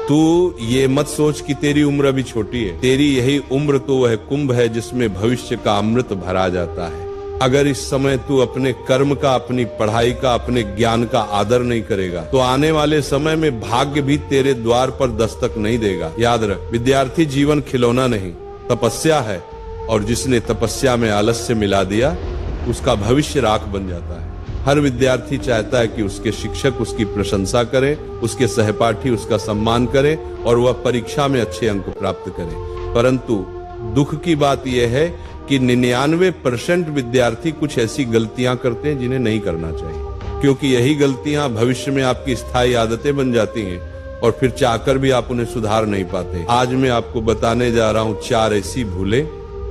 तू ये मत सोच कि तेरी उम्र अभी छोटी है। तेरी यही उम्र तो वह कुंभ है जिसमें भविष्य का अमृत भरा जाता है। अगर इस समय तू अपने कर्म का, अपनी पढ़ाई का, अपने ज्ञान का आदर नहीं करेगा तो आने वाले समय में भाग्य भी तेरे द्वार पर दस्तक नहीं देगा। याद रख, विद्यार्थी जीवन खिलौना नहीं, तपस्या है, और जिसने तपस्या में आलस्य मिला दिया उसका भविष्य राख बन जाता है। हर विद्यार्थी चाहता है कि उसके शिक्षक उसकी प्रशंसा करें, उसके सहपाठी उसका सम्मान करें और वह परीक्षा में अच्छे अंक प्राप्त करे। परंतु दुख की बात यह है कि 99% विद्यार्थी कुछ ऐसी गलतियां करते हैं जिन्हें नहीं करना चाहिए, क्योंकि यही गलतियां भविष्य में आपकी स्थायी आदतें बन जाती हैं और फिर चाहकर भी आप उन्हें सुधार नहीं पाते। आज मैं आपको बताने जा रहा हूं 4 ऐसी भूलें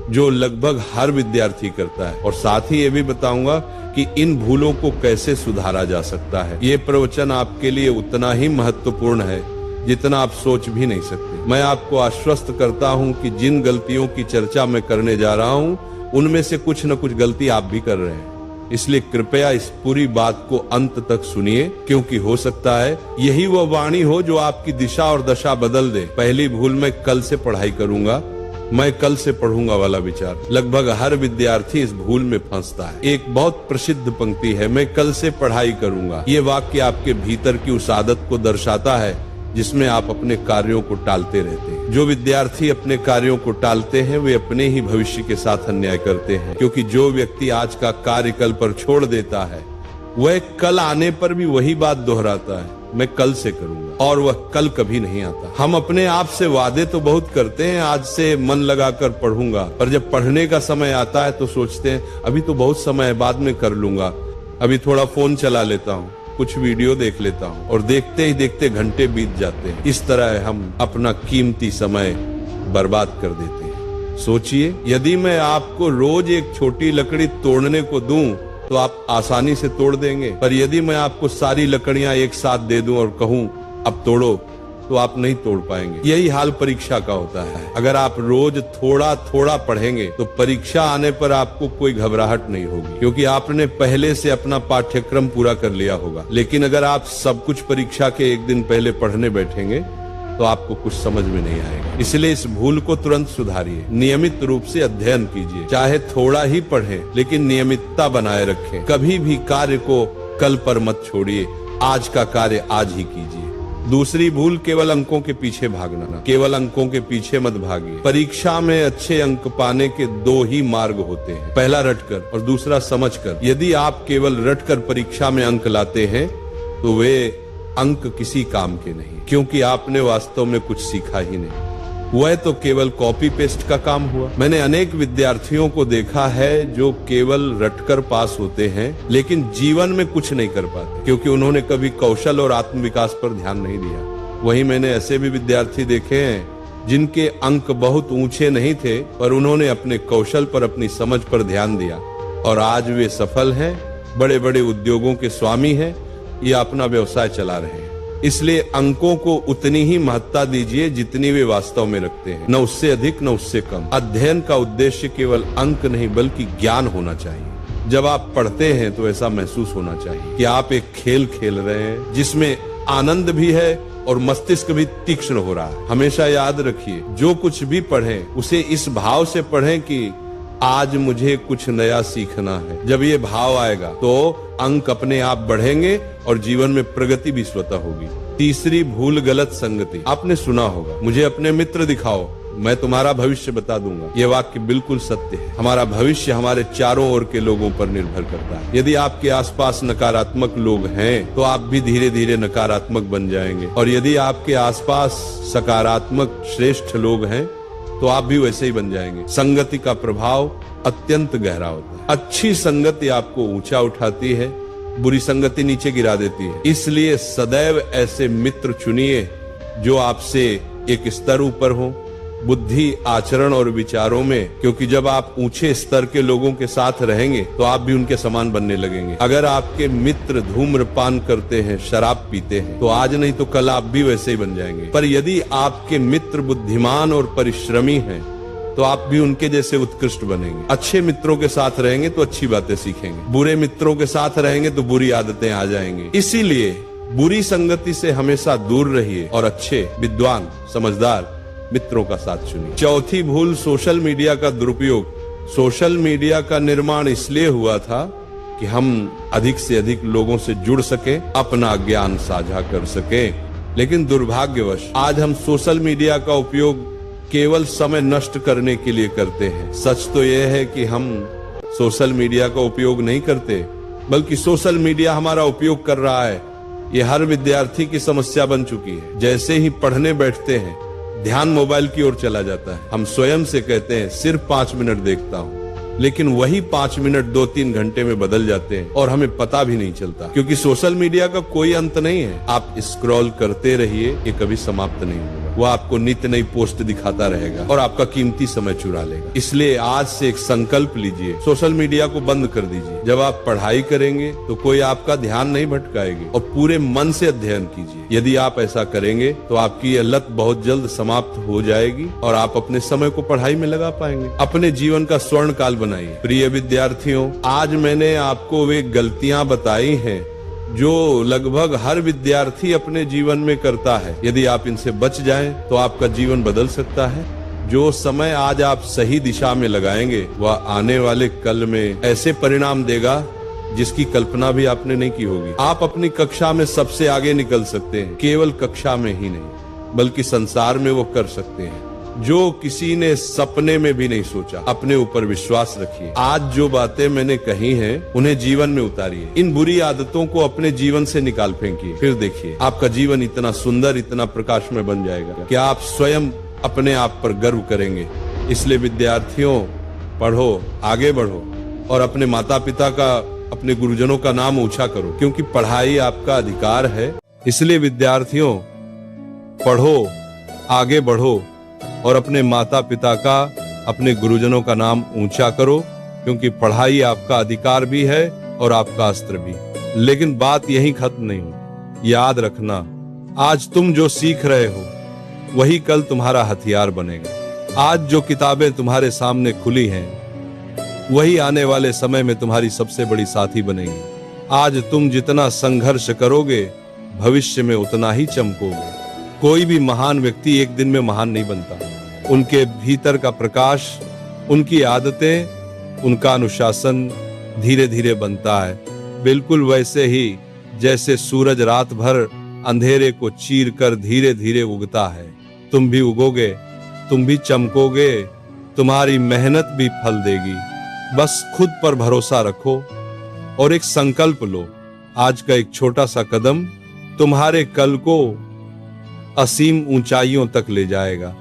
जो लगभग हर विद्यार्थी करता है, और साथ ही ये भी बताऊंगा कि इन भूलों को कैसे सुधारा जा सकता है। ये प्रवचन आपके लिए उतना ही महत्वपूर्ण है जितना आप सोच भी नहीं सकते। मैं आपको आश्वस्त करता हूं कि जिन गलतियों की चर्चा मैं करने जा रहा हूं उनमें से कुछ न कुछ गलती आप भी कर रहे हैं। इसलिए कृपया इस पूरी बात को अंत तक सुनिए, क्योंकि हो सकता है यही वह वाणी हो जो आपकी दिशा और दशा बदल दे। पहली भूल, मैं कल से पढ़ाई करूंगा, मैं कल से पढ़ूंगा वाला विचार। लगभग हर विद्यार्थी इस भूल में फंसता है। एक बहुत प्रसिद्ध पंक्ति है, मैं कल से पढ़ाई करूंगा। ये वाक्य आपके भीतर की उस आदत को दर्शाता है जिसमें आप अपने कार्यों को टालते रहते हैं। जो विद्यार्थी अपने कार्यों को टालते हैं वे अपने ही भविष्य के साथ अन्याय करते हैं, क्योंकि जो व्यक्ति आज का कार्य कल पर छोड़ देता है वह कल आने पर भी वही बात दोहराता है, मैं कल से करूंगा, और वह कल कभी नहीं आता। हम अपने आप से वादे तो बहुत करते हैं, आज से मन लगाकर पढ़ूंगा, पर जब पढ़ने का समय आता है तो सोचते हैं अभी तो बहुत समय है, बाद में कर लूंगा, अभी थोड़ा फोन चला लेता हूँ, कुछ वीडियो देख लेता हूँ, और देखते ही देखते घंटे बीत जाते हैं। इस तरह हम अपना कीमती समय बर्बाद कर देते हैं। सोचिए, यदि मैं आपको रोज एक छोटी लकड़ी तोड़ने को दूं तो आप आसानी से तोड़ देंगे, पर यदि मैं आपको सारी लकड़ियां एक साथ दे दूं और कहूं अब तोड़ो तो आप नहीं तोड़ पाएंगे। यही हाल परीक्षा का होता है। अगर आप रोज थोड़ा थोड़ा पढ़ेंगे तो परीक्षा आने पर आपको कोई घबराहट नहीं होगी, क्योंकि आपने पहले से अपना पाठ्यक्रम पूरा कर लिया होगा। लेकिन अगर आप सब कुछ परीक्षा के एक दिन पहले पढ़ने बैठेंगे तो आपको कुछ समझ में नहीं आएगा। इसलिए इस भूल को तुरंत सुधारिए। नियमित रूप से अध्ययन कीजिए, चाहे थोड़ा ही पढ़ें, लेकिन नियमितता बनाए रखें। कभी भी कार्य को कल पर मत छोड़िए, आज का कार्य आज ही कीजिए। दूसरी भूल, केवल अंकों के पीछे भागना। केवल अंकों के पीछे मत भागिए। परीक्षा में अच्छे अंक पाने के 2 ही मार्ग होते हैं, पहला रटकर और दूसरा समझकर। यदि आप केवल रटकर परीक्षा में अंक लाते हैं तो वे अंक किसी काम के नहीं, क्योंकि आपने वास्तव में कुछ सीखा ही नहीं। वह तो केवल कॉपी पेस्ट का काम हुआ। मैंने अनेक विद्यार्थियों को देखा है जो केवल रटकर पास होते हैं लेकिन जीवन में कुछ नहीं कर पाते, क्योंकि उन्होंने कभी कौशल और आत्मविकास पर ध्यान नहीं दिया। वहीं मैंने ऐसे भी विद्यार्थी देखे हैं जिनके अंक बहुत ऊंचे नहीं थे, पर उन्होंने अपने कौशल पर, अपनी समझ पर ध्यान दिया और आज वे सफल हैं, बड़े बड़े उद्योगों के स्वामी हैं या अपना व्यवसाय चला रहे हैं। इसलिए अंकों को उतनी ही महत्ता दीजिए जितनी वे वास्तव में रखते हैं, न उससे अधिक न उससे कम। अध्ययन का उद्देश्य केवल अंक नहीं बल्कि ज्ञान होना चाहिए। जब आप पढ़ते हैं तो ऐसा महसूस होना चाहिए कि आप एक खेल खेल रहे हैं जिसमें आनंद भी है और मस्तिष्क भी तीक्ष्ण हो रहा है। हमेशा याद रखिए, जो कुछ भी पढ़ें उसे इस भाव से पढ़ें कि आज मुझे कुछ नया सीखना है। जब ये भाव आएगा तो अंक अपने आप बढ़ेंगे और जीवन में प्रगति भी स्वतः होगी। तीसरी भूल, गलत संगति। आपने सुना होगा, मुझे अपने मित्र दिखाओ, मैं तुम्हारा भविष्य बता दूंगा। ये वाक्य बिल्कुल सत्य है। हमारा भविष्य हमारे चारों ओर के लोगों पर निर्भर करता है। यदि आपके आसपास नकारात्मक लोग हैं तो आप भी धीरे धीरे नकारात्मक बन जाएंगे, और यदि आपके आसपास सकारात्मक श्रेष्ठ लोग हैं तो आप भी वैसे ही बन जाएंगे। संगति का प्रभाव अत्यंत गहरा होता है। अच्छी संगति आपको ऊंचा उठाती है, बुरी संगति नीचे गिरा देती है। इसलिए सदैव ऐसे मित्र चुनिए जो आपसे एक स्तर ऊपर हो, बुद्धि, आचरण और विचारों में, क्योंकि जब आप ऊंचे स्तर के लोगों के साथ रहेंगे तो आप भी उनके समान बनने लगेंगे। अगर आपके मित्र धूम्रपान करते हैं, शराब पीते हैं, तो आज नहीं तो कल आप भी वैसे ही बन जाएंगे। पर यदि आपके मित्र बुद्धिमान और परिश्रमी हैं तो आप भी उनके जैसे उत्कृष्ट बनेंगे। अच्छे मित्रों के साथ रहेंगे तो अच्छी बातें सीखेंगे, बुरे मित्रों के साथ रहेंगे तो बुरी आदतें आ जाएंगी। इसीलिए बुरी संगति से हमेशा दूर रहिए और अच्छे, विद्वान, समझदार मित्रों का साथ चुनिए। चौथी भूल, सोशल मीडिया का दुरुपयोग। सोशल मीडिया का निर्माण इसलिए हुआ था कि हम अधिक से अधिक लोगों से जुड़ सके, अपना ज्ञान साझा कर सके। लेकिन दुर्भाग्यवश आज हम सोशल मीडिया का उपयोग केवल समय नष्ट करने के लिए करते हैं। सच तो यह है कि हम सोशल मीडिया का उपयोग नहीं करते, बल्कि सोशल मीडिया हमारा उपयोग कर रहा है। ये हर विद्यार्थी की समस्या बन चुकी है। जैसे ही पढ़ने बैठते हैं, ध्यान मोबाइल की ओर चला जाता है। हम स्वयं से कहते हैं सिर्फ 5 मिनट देखता हूँ, लेकिन वही 5 मिनट 2-3 घंटे में बदल जाते हैं और हमें पता भी नहीं चलता, क्योंकि सोशल मीडिया का कोई अंत नहीं है। आप स्क्रॉल करते रहिए, ये कभी समाप्त नहीं होगा। वो आपको नित्य नई पोस्ट दिखाता रहेगा और आपका कीमती समय चुरा लेगा। इसलिए आज से एक संकल्प लीजिए, सोशल मीडिया को बंद कर दीजिए। जब आप पढ़ाई करेंगे तो कोई आपका ध्यान नहीं भटकाएगी और पूरे मन से अध्ययन कीजिए। यदि आप ऐसा करेंगे तो आपकी यह लत बहुत जल्द समाप्त हो जाएगी और आप अपने समय को पढ़ाई में लगा पाएंगे। अपने जीवन का स्वर्ण काल बनाइए। प्रिय विद्यार्थियों, आज मैंने आपको वे गलतियां बताई हैं जो लगभग हर विद्यार्थी अपने जीवन में करता है। यदि आप इनसे बच जाएं तो आपका जीवन बदल सकता है। जो समय आज आप सही दिशा में लगाएंगे, वह आने वाले कल में ऐसे परिणाम देगा जिसकी कल्पना भी आपने नहीं की होगी। आप अपनी कक्षा में सबसे आगे निकल सकते हैं। केवल कक्षा में ही नहीं, बल्कि संसार में वो कर सकते हैं जो किसी ने सपने में भी नहीं सोचा। अपने ऊपर विश्वास रखिए। आज जो बातें मैंने कही हैं, उन्हें जीवन में उतारिए। इन बुरी आदतों को अपने जीवन से निकाल फेंकिए। फिर देखिए, आपका जीवन इतना सुंदर, इतना प्रकाशमय बन जाएगा कि आप स्वयं अपने आप पर गर्व करेंगे। इसलिए विद्यार्थियों, पढ़ो, आगे बढ़ो और अपने माता पिता का, अपने गुरुजनों का नाम ऊंचा करो, क्योंकि पढ़ाई आपका अधिकार है। इसलिए विद्यार्थियों, पढ़ो, आगे बढ़ो और अपने माता पिता का, अपने गुरुजनों का नाम ऊंचा करो, क्योंकि पढ़ाई आपका अधिकार भी है और आपका अस्त्र भी। लेकिन बात यहीं खत्म नहीं हुई। याद रखना, आज तुम जो सीख रहे हो वही कल तुम्हारा हथियार बनेगा। आज जो किताबें तुम्हारे सामने खुली हैं, वही आने वाले समय में तुम्हारी सबसे बड़ी साथी बनेगी। आज तुम जितना संघर्ष करोगे, भविष्य में उतना ही चमकोगे। कोई भी महान व्यक्ति एक दिन में महान नहीं बनता। उनके भीतर का प्रकाश, उनकी आदतें, उनका अनुशासन धीरे धीरे बनता है। बिल्कुल वैसे ही जैसे सूरज रात भर अंधेरे को चीर कर धीरे धीरे उगता है। तुम भी उगोगे, तुम भी चमकोगे, तुम्हारी मेहनत भी फल देगी। बस खुद पर भरोसा रखो और एक संकल्प लो। आज का एक छोटा सा कदम तुम्हारे कल को असीम ऊंचाइयों तक ले जाएगा।